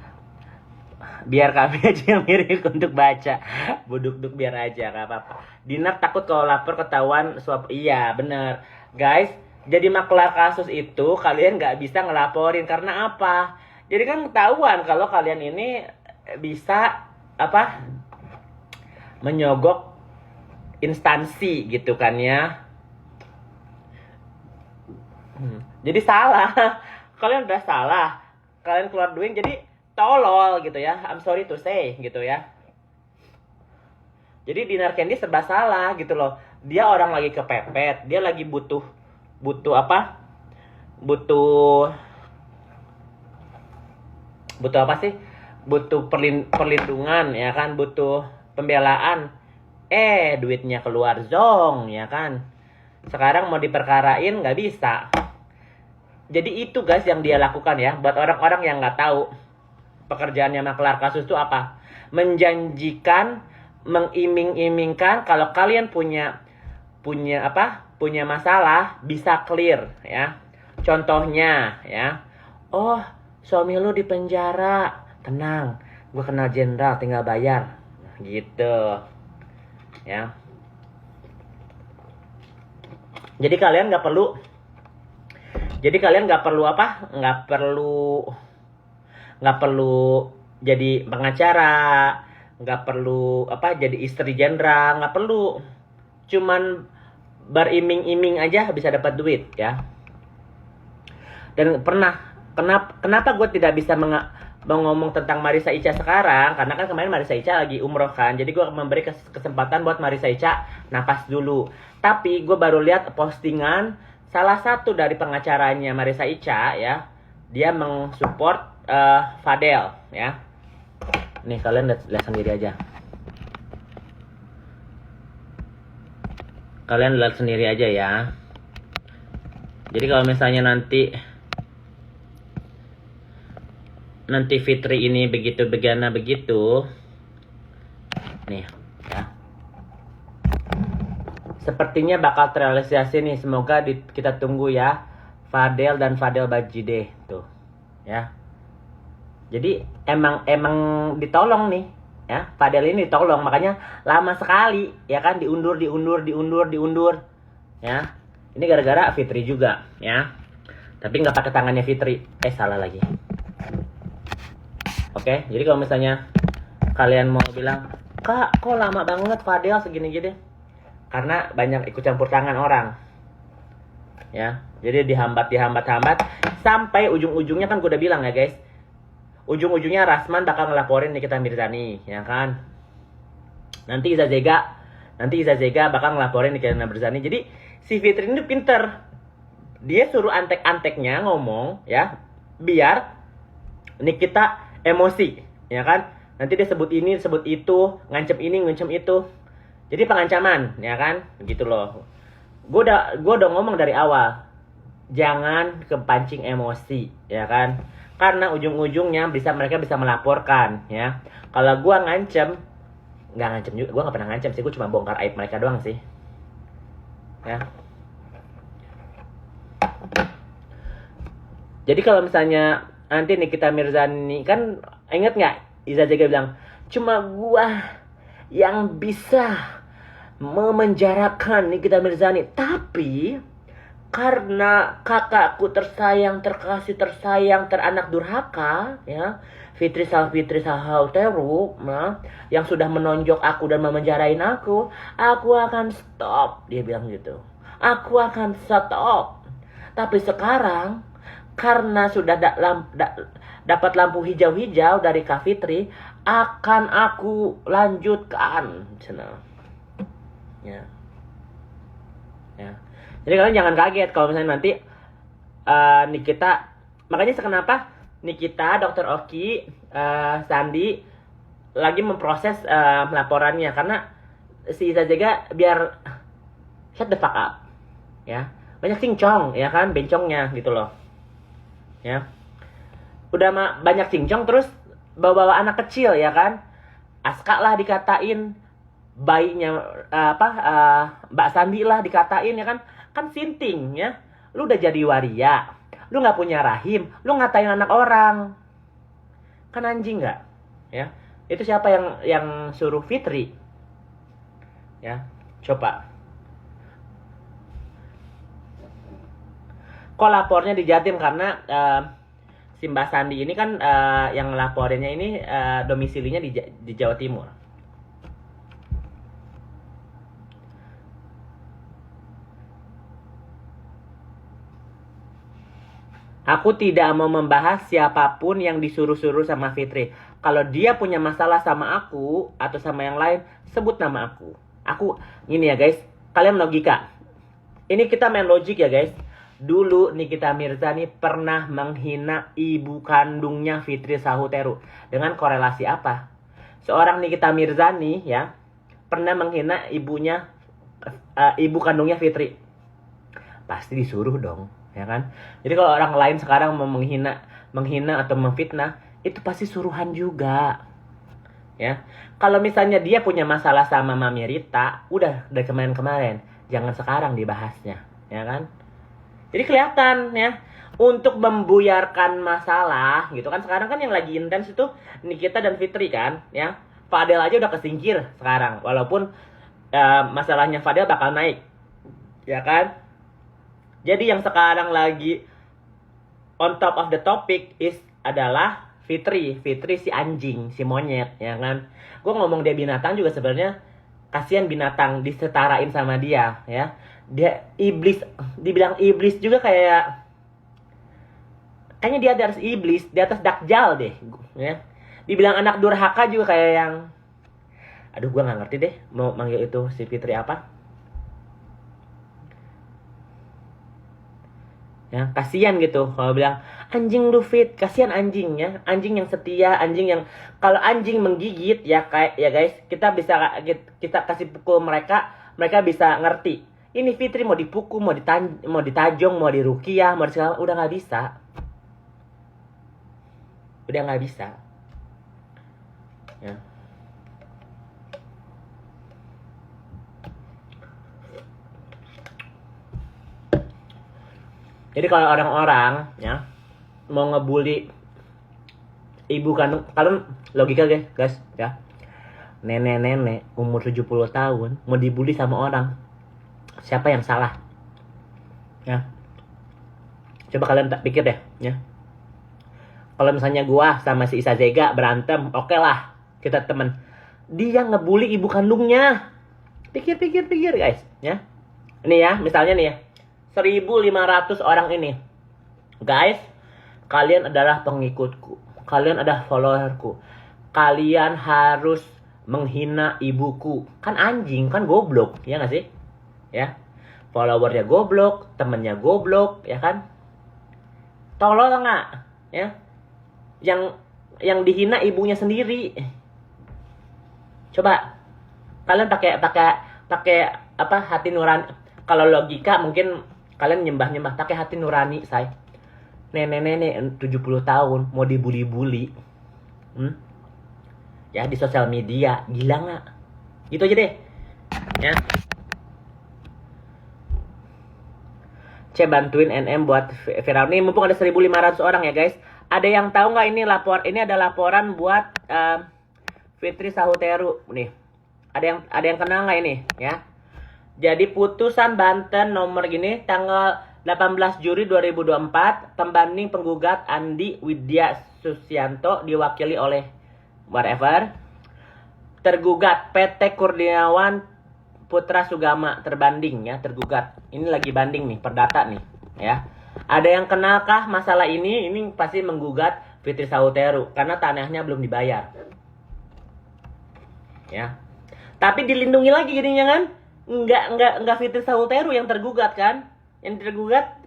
Biar kami aja yang miring untuk baca. Buduk-duk biar aja, gak apa-apa. Dinar takut kalau lapor ketahuan suap. Iya, bener. Guys, jadi maklar kasus itu kalian gak bisa ngelaporin. Karena apa? Jadi kan ketahuan kalau kalian ini bisa apa? Menyogok instansi gitu kan ya. Jadi salah. Kalian udah salah. Kalian keluar duit jadi tolol gitu ya. I'm sorry to say gitu ya. Jadi Dinar Candy serba salah gitu loh. Dia orang lagi kepepet. Dia lagi butuh apa? Butuh apa sih? Butuh perlindungan ya kan. Butuh pembelaan. Duitnya keluar zong ya kan. Sekarang mau diperkarain nggak bisa. Jadi itu guys yang dia lakukan ya. Buat orang-orang yang nggak tahu pekerjaannya maklar kasus itu apa. Menjanjikan, mengiming-imingkan kalau kalian punya masalah bisa clear ya. Contohnya ya. Oh, suami lu di penjara. Tenang, gue kenal jenderal, tinggal bayar. Gitu. Ya. Jadi kalian nggak perlu jadi pengacara, nggak perlu jadi istri jenderal, nggak perlu. Cuman beriming-iming aja bisa dapat duit ya. Dan kenapa gue tidak bisa mau ngomong tentang Marissa Ica sekarang, karena kan kemarin Marissa Ica lagi umroh kan, jadi gue memberi kesempatan buat Marissa Ica napas dulu. Tapi gue baru lihat postingan salah satu dari pengacaranya Marissa Ica ya, dia mensupport Fadel ya. Nih kalian lihat sendiri aja. Kalian lihat sendiri aja ya. Jadi kalau misalnya nanti Fitri ini begitu begana begitu, nih ya, sepertinya bakal terrealisasi nih. Semoga kita tunggu ya, Fadel dan Fadel Bajide tuh ya. Jadi emang ditolong nih ya, Fadel ini ditolong, makanya lama sekali ya kan, diundur ya. Ini gara-gara Fitri juga ya, tapi nggak pakai tangannya Fitri, salah lagi. Oke, jadi kalau misalnya kalian mau bilang, Kak, kok lama banget Fadel segini-gini? Karena banyak ikut campur tangan orang. Ya, jadi dihambat sampai ujung-ujungnya kan gue udah bilang ya guys. Ujung-ujungnya Rasman bakal ngelaporin Nikita Mirzani, ya kan? Nanti Iza Zega bakal ngelaporin Nikita Mirzani. Jadi si Fitri ini pinter. Dia suruh antek-anteknya ngomong ya, biar Nikita emosi, ya kan? Nanti dia sebut ini, sebut itu, ngancem ini, ngancem itu. Jadi pengancaman, ya kan? Gitu loh. Gue udah ngomong dari awal, jangan kepancing emosi, ya kan? Karena ujung-ujungnya mereka bisa melaporkan, ya. Kalau gue ngancem, nggak ngancem juga, gue nggak pernah ngancem sih, gue cuma bongkar aib mereka doang sih, ya. Jadi kalau misalnya nanti Nikita Mirzani, kan inget nggak Iza Zega bilang, cuma gua yang bisa memenjarakan Nikita Mirzani. Tapi karena kakakku tersayang, terkasih, tersayang, teranak durhaka ya, Fitri Sahauteru nah, yang sudah menonjok aku dan memenjarain aku akan stop. Dia bilang gitu, aku akan stop. Tapi sekarang karena sudah dapat lampu hijau-hijau dari Kak Fitri, akan aku lanjutkan. Ya. Jadi kalian jangan kaget kalau misalnya nanti Nikita, makanya kenapa Nikita, Dr. Oki, Sandi lagi memproses laporannya, karena si Iza Zega biar shut the fuck up, ya. Banyak cincong, ya kan, bencongnya gitu loh. Ya, udah banyak cincong terus bawa anak kecil ya kan. Aska lah dikatain, bayinya Mbak Sandi lah dikatain ya kan sinting ya. Lu udah jadi waria, lu nggak punya rahim, lu ngatain anak orang, kan anjing nggak ya? Itu siapa yang suruh Fitri ya? Coba. Kok lapornya di Jatim? Karena si Mbak Sandi ini kan yang laporinnya ini domisilinya di Jawa Timur. Aku tidak mau membahas siapapun yang disuruh-suruh sama Fitri. Kalau dia punya masalah sama aku atau sama yang lain, sebut nama aku. Aku, ini ya guys, kalian logika. Ini kita main logik ya guys. Dulu Nikita Mirzani pernah menghina ibu kandungnya Fitri Sahauteru. Dengan korelasi apa? Seorang Nikita Mirzani ya pernah menghina ibu kandungnya Fitri. Pasti disuruh dong, ya kan? Jadi kalau orang lain sekarang mau menghina atau memfitnah, itu pasti suruhan juga. Ya. Kalau misalnya dia punya masalah sama Mami Rita, udah dari kemarin-kemarin, jangan sekarang dibahasnya, ya kan? Jadi kelihatan ya, untuk membuyarkan masalah gitu kan. Sekarang kan yang lagi intens itu Nikita dan Fitri kan ya. Fadel aja udah kesingkir sekarang, walaupun masalahnya Fadel bakal naik, ya kan. Jadi yang sekarang lagi on top of the topic adalah Fitri si anjing, si monyet, ya kan. Gue ngomong dia binatang juga sebenarnya kasihan binatang disetarain sama dia ya. Dia iblis, dibilang iblis juga kayak kayaknya dia di atas iblis, di atas dakjal deh, ya. Dibilang anak durhaka juga kayak yang, aduh gue nggak ngerti deh mau manggil itu si Fitri apa. Ya, kasihan gitu kalau bilang anjing lu Fit, kasihan anjingnya, anjing yang setia, anjing yang kalau anjing menggigit ya kayak ya guys, kita kasih pukul mereka, mereka bisa ngerti. Ini Fitri mau dipukul, mau ditajong, mau dirukiah, mau segala, udah nggak bisa. Udah nggak bisa. Ya. Jadi kalau orang-orang ya mau ngebully ibu kandung, kalian logika guys ya. Nenek-nenek umur 70 tahun mau dibully sama orang. Siapa yang salah? Ya. Coba kalian tak pikir deh ya. Kalau misalnya gua sama si Isa Zega berantem, oke lah, kita temen. Dia ngebully ibu kandungnya. Pikir guys ya. Ini ya, misalnya nih ya. 1.500 orang ini. Guys, kalian adalah pengikutku. Kalian adalah followerku. Kalian harus menghina ibuku. Kan anjing, kan goblok. Ya gak sih? Ya. Followernya goblok, temennya goblok, ya kan? Tolol nggak? Ya. Yang dihina ibunya sendiri. Coba kalian pakai apa hati nurani. Kalau logika mungkin kalian nyembah pakai hati nurani, say. Nenek-nenek 70 tahun mau dibully-bully. Ya di sosial media, gila nggak? Gitu aja deh. Ya. Bantuin NM buat viral. Nih mumpung ada 1.500 orang ya guys. Ada yang tahu nggak ini ada laporan buat Fitri Sahuteru nih. Ada yang kenal nggak ini ya? Jadi putusan Banten nomor gini tanggal 18 Juli 2024, pembanding penggugat Andi Widya Susianto diwakili oleh whatever. Tergugat PT Kurniawan Putra Sugama terbanding ya, tergugat. Ini lagi banding nih, perdata nih ya. Ada yang kenalkah masalah ini? Ini pasti menggugat Fitri Sahuteru karena tanahnya belum dibayar. Ya. Tapi dilindungi lagi jadinya kan? Enggak Fitri Sahuteru yang tergugat kan? Yang tergugat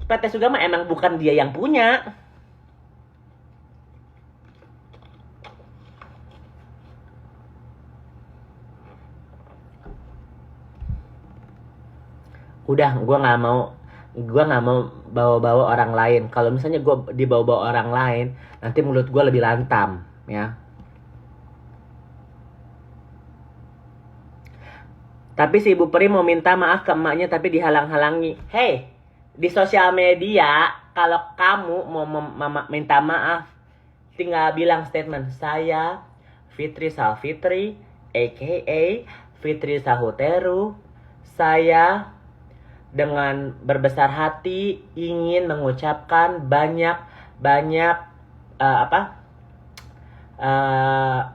PT Sugama, emang bukan dia yang punya. Udah, gue nggak mau bawa-bawa orang lain. Kalau misalnya gue dibawa-bawa orang lain, nanti mulut gue lebih lantam, ya. Tapi si Ibu Peri mau minta maaf ke emaknya tapi dihalang-halangi. Hey, di sosial media kalau kamu mau minta maaf, tinggal bilang statement saya Fitri Salfitri, aka Fitri Sahuteru. Saya dengan berbesar hati ingin mengucapkan banyak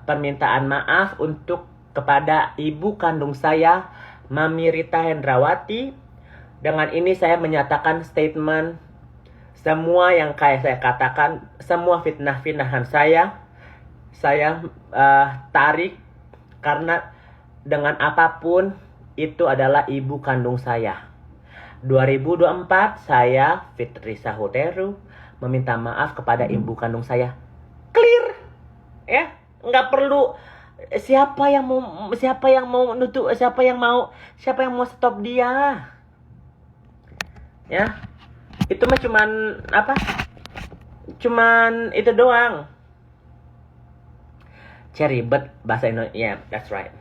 permintaan maaf untuk kepada ibu kandung saya, Mami Rita Hendrawati. Dengan ini saya menyatakan statement semua yang kayak saya katakan, semua fitnah-fitnahan saya tarik karena dengan apapun itu adalah ibu kandung saya. 2024 saya Fitri Sahuteru meminta maaf kepada ibu kandung saya. Clear. Ya, nggak perlu siapa yang mau nutup, siapa yang mau stop dia. Ya. Itu mah cuman itu doang. Ribet bahasa Indonesia. Yeah, that's right.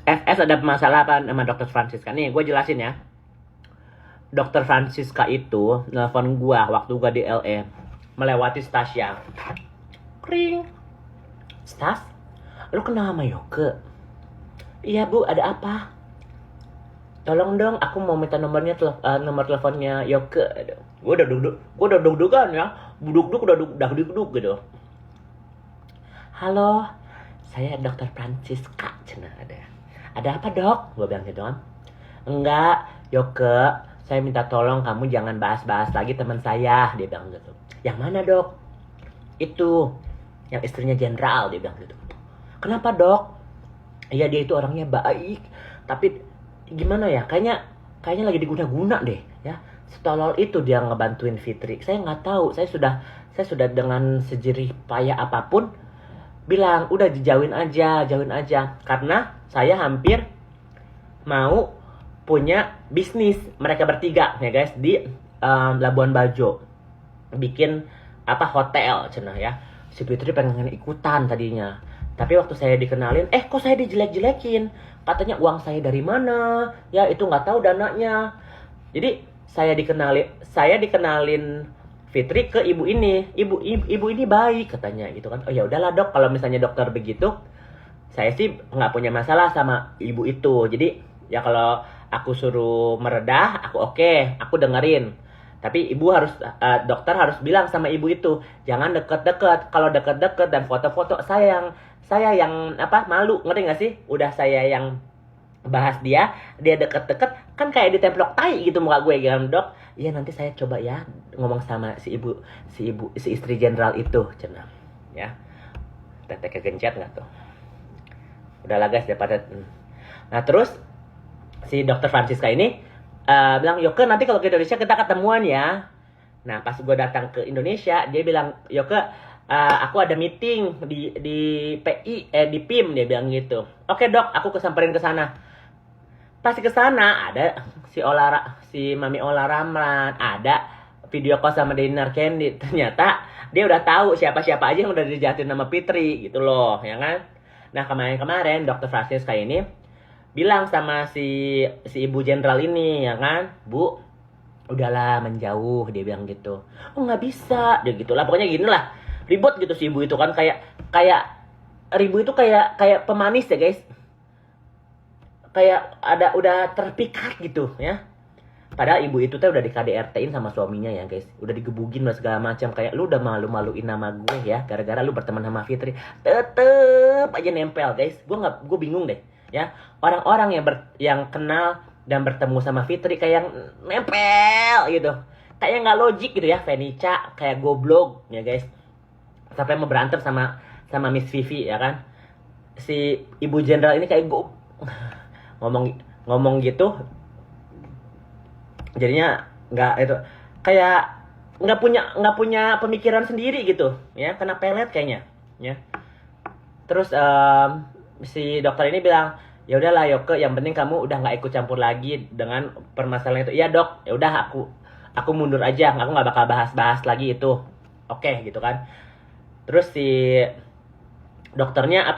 FS ada masalah apa sama Dr. Francisca? Nih, gue jelasin ya. Dr. Francisca itu nelfon gue waktu gue di LA, melewati Stasia. Kring. Stas, lu kenal sama Yoke? Iya bu, ada apa? tolong dong, aku mau minta nomor teleponnya Yoke. Gue udah deg-degan ya, duduk udah duduk gitu. Halo, saya Dokter Francisca, cenah ada. Ada apa dok? Gue bilang gitu kan. Enggak, Yoke, saya minta tolong kamu jangan bahas-bahas lagi teman saya, dia bilang gitu. Yang mana dok? Itu, yang istrinya jenderal, dia bilang gitu. Kenapa dok? Iya dia itu orangnya baik, tapi gimana ya? Kayaknya lagi diguna-guna deh, ya. Setolol itu dia ngebantuin Fitri. Saya nggak tahu. Saya sudah dengan sejerih payah apapun bilang udah jauhin aja, karena saya hampir mau punya bisnis mereka bertiga ya guys di Labuan Bajo, bikin hotel cenah ya. Si Fitri pengen ikutan tadinya, tapi waktu saya dikenalin kok saya dijelek-jelekin, katanya uang saya dari mana ya, itu nggak tahu dananya. Jadi saya dikenalin Fitri ke ibu ini, ibu ini baik katanya gitu kan. Oh ya udahlah dok, kalau misalnya dokter begitu, saya sih nggak punya masalah sama ibu itu. Jadi ya kalau aku suruh meredah, aku oke, aku dengerin. Tapi dokter harus bilang sama ibu itu, jangan deket-deket. Kalau deket-deket dan foto-foto, saya yang malu, ngerti nggak sih? Udah saya yang bahas dia deket-deket, kan kayak ditemplok tai gitu muka gue gitu dok. Iya nanti saya coba ya ngomong sama si istri jenderal itu, cenah. Ya, teteh kegencet nggak tuh? Udahlah guys, daripada. Nah terus si dokter Francisca ini bilang, Yoke nanti kalau ke Indonesia kita ketemuan ya. Nah pas gue datang ke Indonesia, dia bilang, Yoke aku ada meeting di PI di PIM, dia bilang gitu. Oke dok, aku kesamperin ke sana. Pas ke sana ada si Mami Ola Ramlan, ada video call sama Dinar Candy. Ternyata dia udah tahu siapa-siapa aja yang udah dijahatin nama Fitri gitu loh, ya kan? Nah kemarin dokter Francisca ini bilang sama si ibu jenderal ini, ya kan, Bu, udahlah menjauh, dia bilang gitu. Oh nggak bisa, dia gitulah. Pokoknya gini lah, ribut gitu si ibu itu kan, kayak ibu itu kayak pemanis ya guys, kayak udah terpikat gitu ya. Padahal ibu itu tuh udah di KDRT-in sama suaminya ya guys, udah digebugin lah segala macam, kayak lu udah malu-maluin nama gue ya gara-gara lu berteman sama Fitri. Tetep aja nempel guys. Gue bingung deh ya, orang-orang yang kenal dan bertemu sama Fitri kayak yang nempel gitu, kayak nggak logik gitu ya. Venica kayak goblok ya guys, sampai mau berantem sama Miss Vivi ya kan. Si ibu jenderal ini kayak ngomong gitu, jadinya nggak itu, kayak nggak punya pemikiran sendiri gitu ya, kena pelet kayaknya ya. Terus si dokter ini bilang, ya udahlah Yoke, yang penting kamu udah nggak ikut campur lagi dengan permasalahan itu. Iya dok, ya udah aku mundur aja, aku nggak bakal bahas lagi itu, oke gitu kan. Terus si dokternya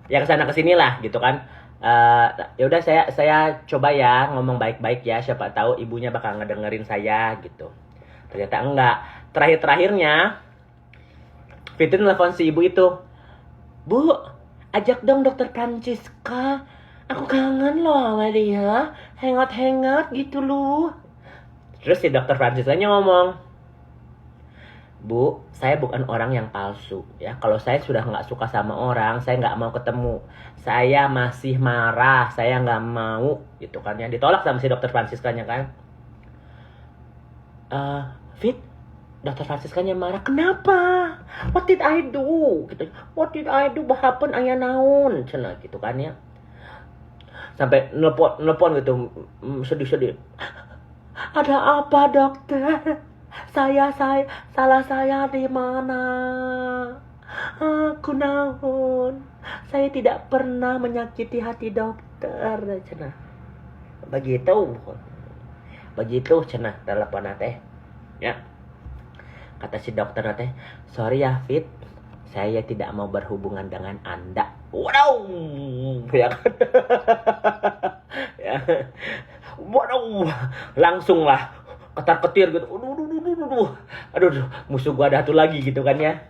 ya kesana kesini lah gitu kan. Ya udah saya coba ya ngomong baik-baik ya, siapa tahu ibunya bakal ngedengerin saya gitu. Ternyata enggak. Terakhirnya Fitri nelfon si ibu itu, Bu, ajak dong dokter Francisca, aku kangen loh sama dia, hangat gitu loh. Terus si dokter Francisca ngomong, Bu, saya bukan orang yang palsu ya. Kalau saya sudah nggak suka sama orang, saya nggak mau ketemu. Saya masih marah, saya nggak mau gitu kan ya. Ditolak sama si dokter Francisca-nya kan. Fit, dokter Francisca-nya marah. Kenapa? What did I do? Gitu. What did I do? Bahapen aya naon? Cenah gitu kan ya. Sampai nelpon gitu, sedih-sedih. Ada apa dokter? Salah saya di mana? Aku naon? Saya tidak pernah menyakiti hati dokter, cenah. Begitu cenah telepon teh. Ya. Kata si dokter teh, sorry ya Fit, saya tidak mau berhubungan dengan Anda. Waduh, ya kan? Ya. Waduh, langsung lah ketar-ketir gitu. Aduh, musuh gua ada satu lagi gitu kan ya.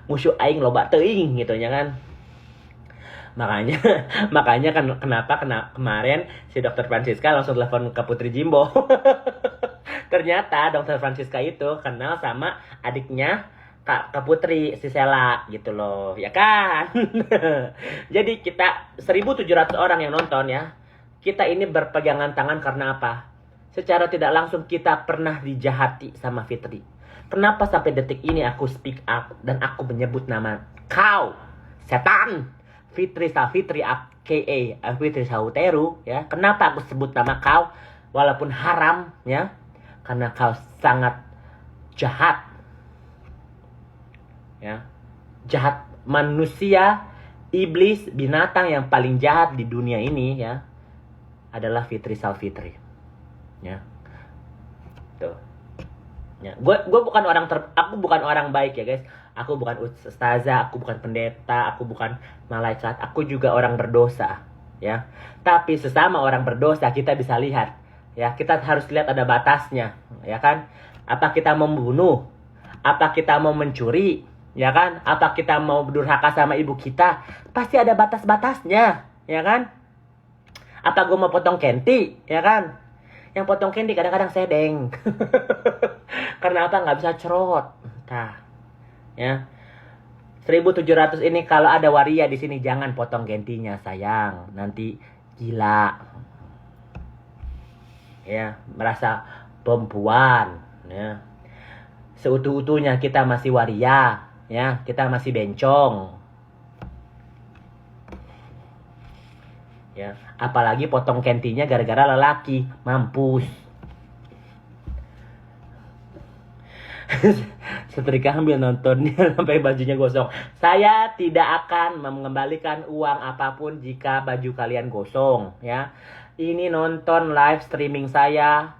Musuh aing loba teuing gitu ya kan. Makanya makanya kan kenapa kemarin si Dokter Francisca langsung telepon ke Putri Jimbo. Ternyata Dokter Francisca itu kenal sama adiknya Kak Putri, si Sela gitu loh, ya kan? Jadi kita 1.700 orang yang nonton ya. Kita ini berpegangan tangan karena apa? Secara tidak langsung kita pernah dijahati sama Fitri. Kenapa sampai detik ini aku speak up dan aku menyebut nama kau, setan, Fitri Savitri aka Fitri Sauteru ya. Kenapa aku sebut nama kau walaupun haram ya? Karena kau sangat jahat. Ya. Jahat, manusia, iblis, binatang yang paling jahat di dunia ini ya adalah Fitri Savitri. Ya. Tuh. Ya. Gue bukan aku bukan orang baik ya guys. Aku bukan ustazah, aku bukan pendeta, aku bukan malaikat, aku juga orang berdosa, ya. Tapi sesama orang berdosa kita bisa lihat, ya. Kita harus lihat ada batasnya, ya kan? Apa kita mau membunuh? Apa kita mau mencuri? Ya kan? Apa kita mau durhaka sama ibu kita? Pasti ada batas-batasnya, ya kan? Apa gue mau potong kenti, ya kan? Yang potong kenti kadang-kadang sedeng. Karena apa? Nggak bisa cerot. Nah. Ya, 1.700 ini kalau ada waria di sini jangan potong gentinya sayang, nanti gila, ya merasa perempuan, ya seutuh-utuhnya kita masih waria, ya kita masih bencong, ya apalagi potong gentinya gara-gara lelaki, mampus. Setrika ambil nontonnya sampai bajunya gosong. Saya tidak akan mengembalikan uang apapun jika baju kalian gosong, ya. Ini nonton live streaming saya,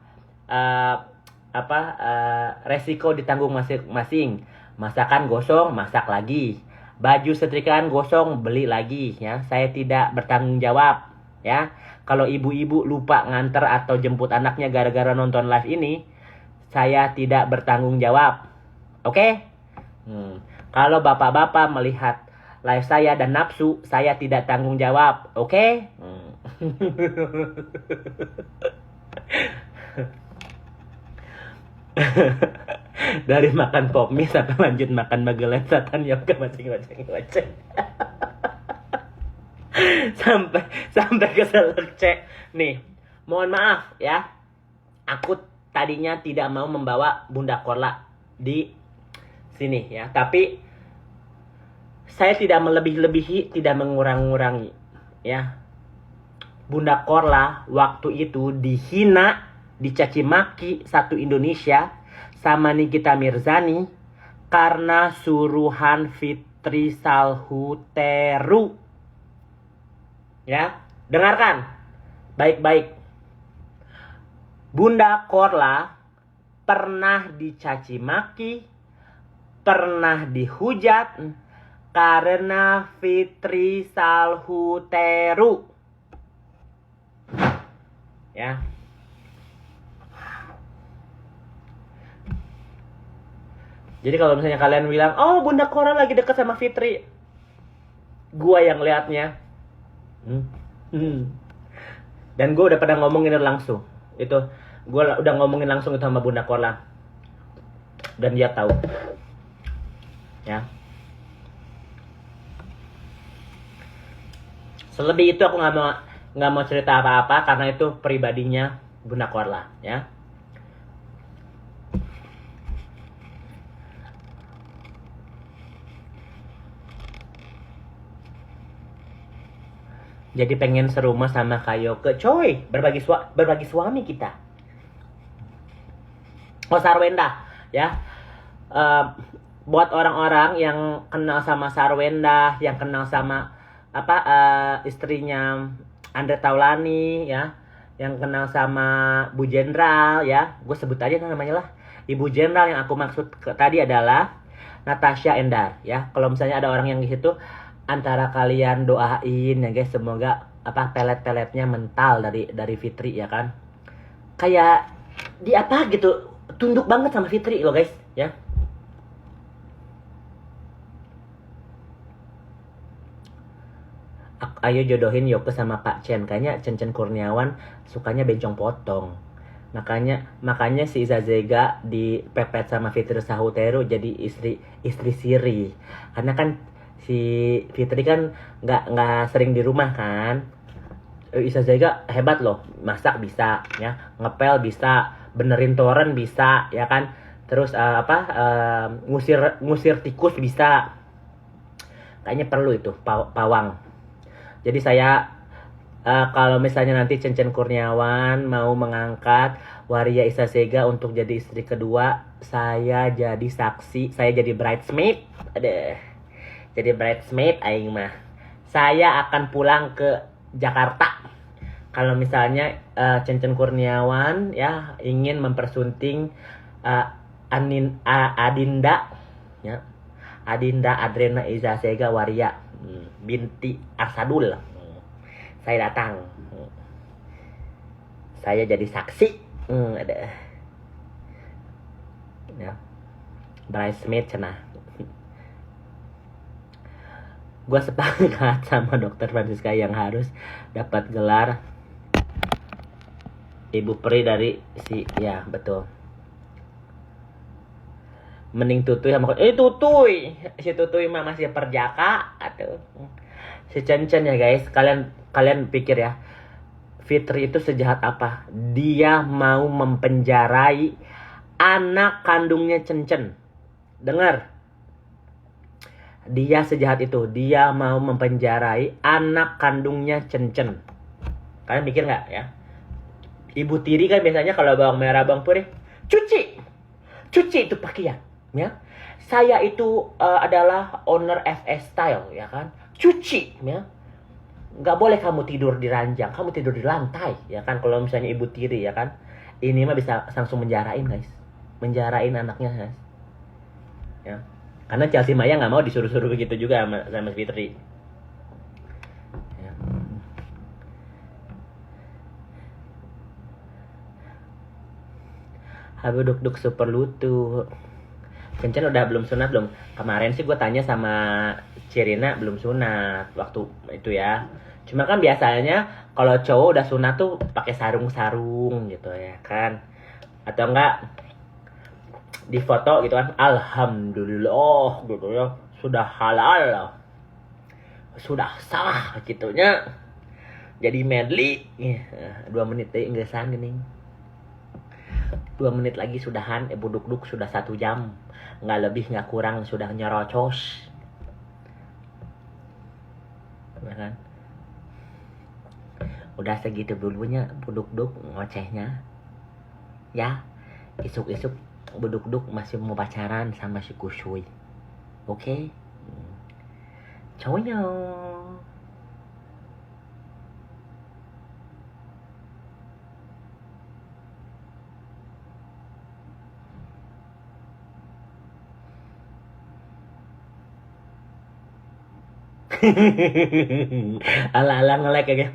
resiko ditanggung masing-masing. Masakan gosong, masak lagi. Baju setrikaan gosong, beli lagi, ya. Saya tidak bertanggung jawab, ya. Kalau ibu-ibu lupa nganter atau jemput anaknya gara-gara nonton live ini, saya tidak bertanggung jawab. Oke? Kalau bapak-bapak melihat live saya dan nafsu, saya tidak tanggung jawab. Oke? Dari makan pop mie sampai lanjut makan magelan setan yang ke macing. sampai keselak cek. Nih, mohon maaf ya. Aku tadinya tidak mau membawa Bunda Korla di sini ya, tapi saya tidak melebih-lebihi, tidak mengurang-ngurangi ya. Bunda Korla waktu itu dihina, dicaci maki satu Indonesia sama Nikita Mirzani karena suruhan Fitri Salhuteru. Ya, dengarkan baik-baik. Bunda Korla pernah dicaci maki, pernah dihujat karena Fitri Salhuteru. Ya. Jadi kalau misalnya kalian bilang, "Oh, Bunda Korla lagi dekat sama Fitri." Gua yang liatnya. Dan gue udah pernah ngomongin langsung. Itu gue udah ngomongin langsung itu sama Bunda Korla dan dia tahu, ya. Selebih itu aku nggak mau cerita apa-apa karena itu pribadinya Bunda Korla, ya. Jadi pengen serumah sama Kayoke, coy, berbagi suami kita. Oh, Sarwenda, ya. Buat orang-orang yang kenal sama Sarwenda, yang kenal sama istrinya Andre Taulani, ya, yang kenal sama Bu Jenderal, ya, gue sebut aja namanya lah. Ibu Jenderal yang aku maksud tadi adalah Natasha Endar, ya. Kalau misalnya ada orang yang di situ, antara kalian doain ya guys, semoga pelet-peletnya mental dari Fitri, ya kan. Kayak di apa gitu, tunduk banget sama Fitri loh guys, ya. ayo jodohin Yoko sama Pak Chen. Kayaknya Chen Kurniawan sukanya bencong potong. Makanya si Zazega dipepet sama Fitri Sahutero jadi istri Siri. Karena kan si Fitri kan nggak sering di rumah kan. Zazega hebat loh, masak bisa, ya, ngepel bisa, benerin toren bisa, ya kan. Terus ngusir tikus bisa. Kayaknya perlu itu pawang. Jadi saya kalau misalnya nanti Chen Kurniawan mau mengangkat Waria Isazega untuk jadi istri kedua, saya jadi saksi, saya jadi bridesmaid. Aduh. Jadi bridesmaid aing mah. Saya akan pulang ke Jakarta. Kalau misalnya Chen Kurniawan ya ingin mempersunting Adinda ya. Adinda Adrena Isazega Waria binti Arsadul. Saya datang. Saya jadi saksi. Ada. Ya. Bridesmaid cenah. Gue sepakat sama Dokter Francisca yang harus dapat gelar Ibu Peri dari ya betul. Mending Tutuy sama Tutuy. Si Tutuy mah masih perjaka atau si Chen ya guys. Kalian pikir ya. Fitri itu sejahat apa? Dia mau mempenjarai anak kandungnya Chen. Dengar. Dia sejahat itu. Dia mau mempenjarai anak kandungnya Chen. Kalian mikir nggak ya? Ibu tiri kan biasanya kalau bawang merah, bawang putih, cuci itu pakaian. Ya, saya itu adalah owner FS Style, ya kan, cuci, ya, nggak boleh kamu tidur di ranjang, kamu tidur di lantai, ya kan, kalau misalnya ibu tiri, ya kan, ini mah bisa langsung menjarain guys, menjarain anaknya guys, ya, karena Chelsea Maya nggak mau disuruh-suruh begitu juga sama Fitri, ya. Habuduk super lutu. Chen udah belum sunat belum? Kemarin sih gue tanya sama Cirina belum sunat waktu itu ya. Cuma kan biasanya kalau cowok udah sunat tuh pakai sarung-sarung gitu ya kan. Atau enggak di foto gitu kan. Alhamdulillah gitu ya. Sudah halal. Sudah sah gitunya. Jadi medley. 2 menit deh inggesan gini. 2 menit lagi sudahan, buduk-duk sudah 1 jam. Nggak lebih, nggak kurang, sudah nyerocos. Ya kan? Udah segitu dulunya, buduk-duk ngocehnya. Ya, isuk-isuk buduk-duk masih mau pacaran sama si Kusuy. Oke? Cowoknya. Ala-ala nge-like aja.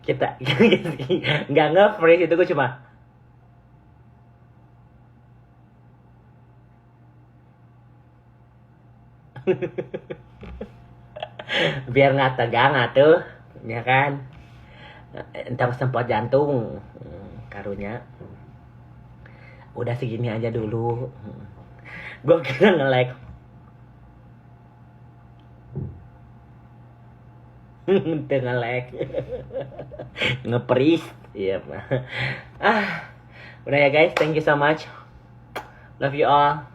kita nggak nge-freeze itu, gue cuma biar nggak tegang atuh, ya kan, entar sempat jantung karunya. Udah segini aja dulu. Gue kira nge-like. Nge-like. Nge-freeze. Iya, udah ya guys, thank you so much. Love you all.